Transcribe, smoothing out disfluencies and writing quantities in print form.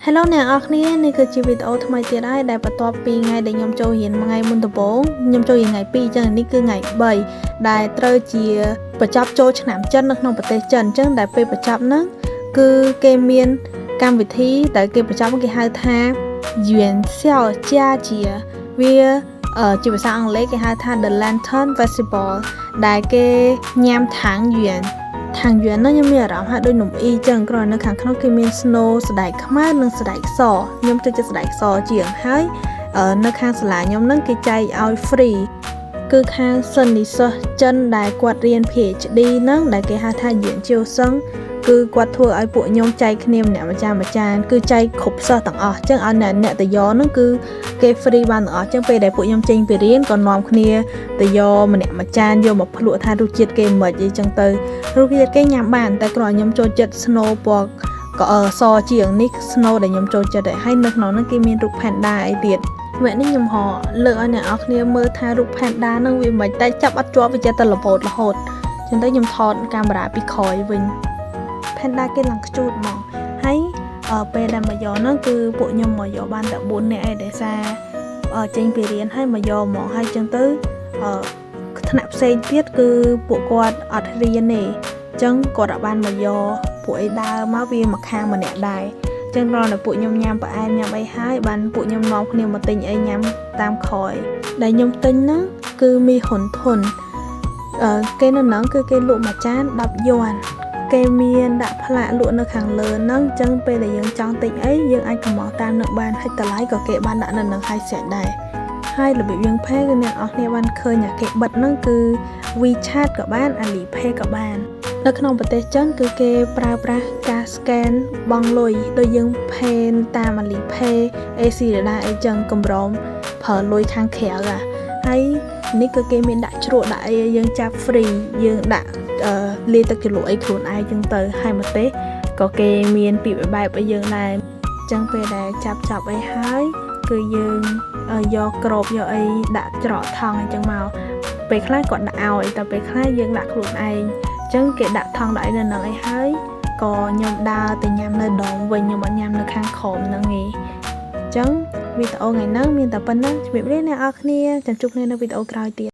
Hello អ្នកនរគ្នានេះគឺជាវីដេអូថ្មីទៀតហើយដែលបន្ទាប់ពីថ្ងៃដែលខ្ញុំចូលរៀនថ្ងៃមុនដំបូងខ្ញុំចូលរៀនថ្ងៃ2អញ្ចឹងនេះគឺថ្ងៃ3ដែលត្រូវជាបញ្ចប់ចូលឆ្នាំចិននៅក្នុងប្រទេសចិនអញ្ចឹងដែលពេលបញ្ចប់ហ្នឹងគឺគេមានកម្មវិធីដែលគេបញ្ចប់គេហៅថា元宵佳节វាជាភាសាអង់គ្លេសគេហៅថា The Lantern Festival ដែលគេញ៉ាំថាងយួនហ្នឹងខ្ញុំមានអារម្មណ៍ថាដូចនំអ៊ីចឹងគ្រាន់នៅខាងក្នុងគេមាន snow ស្បែកខ្មៅនិងស្បែកសខ្ញុំចូលចិត្តស្បែកសជាងហើយនៅខាងសាលាខ្ញុំហ្នឹងគេចែកឲ្យ free គឺខាងសិស្សនិស្សិតចិនដែលគាត់រៀន PhD ហ្នឹងដែលគេហៅថាយួនជៀវសឹងគឺគាត់ធ្វើឲ្យពួកខ្ញុំចែកគ្នាម្នាក់ម្ចាស់គឺចែកគ្រប់សិស្សទាំងអស់អញ្ចឹងឲ្យអ្នកទៅយកហ្នឹងគឺគេ free បានទាំងអស់អញ្ចឹងពេលដែលពួកខ្ញុំចេញពីរៀនក៏នាំគ្នាទៅយកម្នាក់ម្ចាស់យកមកភ្លក់ថារសជាតិគេមិនអីចឹងទៅរសជាតិគេញ៉ាំបានតែគ្រាន់ខ្ញុំចូលចិត្ត snow ពណ៌សជាងនេះ snow ដែលខ្ញុំចូលចិត្តហើយនៅក្នុងហ្នឹងគេមានរូប panda អីទៀតវគ្គនេះខ្ញុំលើកឲ្យអ្នកនរគ្នាមើលថារូប panda ហ្នឹងវាមិនតែចាប់អត់ជាប់វាចេះតែរហូតចឹងទៅខ្ញុំថតកាមេរ៉ាពីក្រោយវិញ Panda គេឡើងខ្ជូតហ្មងហើយពេលដែលមកយកហ្នឹងគឺពួកខ្ញុំមកយកបានតែ4នាក់ឯងដោយសារចេញពីរៀនហើយមកយកហ្មងហើយចឹងទៅថ្នាក់ផ្សេងទៀតគឺពួកគាត់អត់រៀនទេអញ្ចឹងគាត់អត់បានមកយកពួកអីដើរមកវាមកខាងម្នាក់ដែរអញ្ចឹងដល់តែពួកខ្ញុំញ៉ាំផ្អែមញ៉ាំអីហើយបានពួកខ្ញុំនាំគ្នាមកទិញអីញ៉ាំតាមក្រោយដែលខ្ញុំទិញហ្នឹងគឺមីហ៊ុនធុនគេនៅហ្នឹងគឺគេលក់មួយចាន10យួនគេមានដាក់ផ្លាកលក់នៅខាងលើហ្នឹងអញ្ចឹងពេលដែលយើងចង់ទិញអីយើងអាចកំងតាមនៅបានហើយតម្លៃក៏គេបានដាក់នៅនឹងហើយស្រាប់ដែរហើយរបៀបយើង pay គឺអ្នកនរគ្នាបានឃើញគេបិទហ្នឹងគឺ WeChat ក៏បាន Alipay ក៏បាននៅក្នុងប្រទេសចិនគឺគេប្រើប្រាស់ការ scan បង់លុយដូចយើង pay តាម Alipay Acdada អីចឹងកម្រោមប្រើលុយខាងក្រៅហើយនេះគឺគេមានដាក់ជ្រក់ដាក់អីយើងចាប់ free យើងដាក់លាយទឹកជ្រលក់អីខ្លួនឯងចឹងទៅហើយម្ទេសក៏គេមានពីបែបឲ្យយើងដែរចឹងពេលដែលចាប់អីហើយគឺយើងយកក្របយកអីដាក់ច្រកថង់អីចឹងមកពេលខ្លះគាត់ដាក់ឲ្យតែពេលខ្លះយើងដាក់ខ្លួនឯងចឹងគេដាក់ថង់ដាក់អីនៅនឹងអីហើយក៏ខ្ញុំដើរទៅញ៉ាំនៅដងវិញខ្ញុំអត់ញ៉ាំនៅខាងក្រោមហ្នឹងទេចឹងវីដេអូថ្ងៃហ្នឹងមានតែប៉ុណ្ណឹងជម្រាបលាអ្នកនរគ្នាចាំជួបគ្នានៅវីដេអូក្រោយទៀត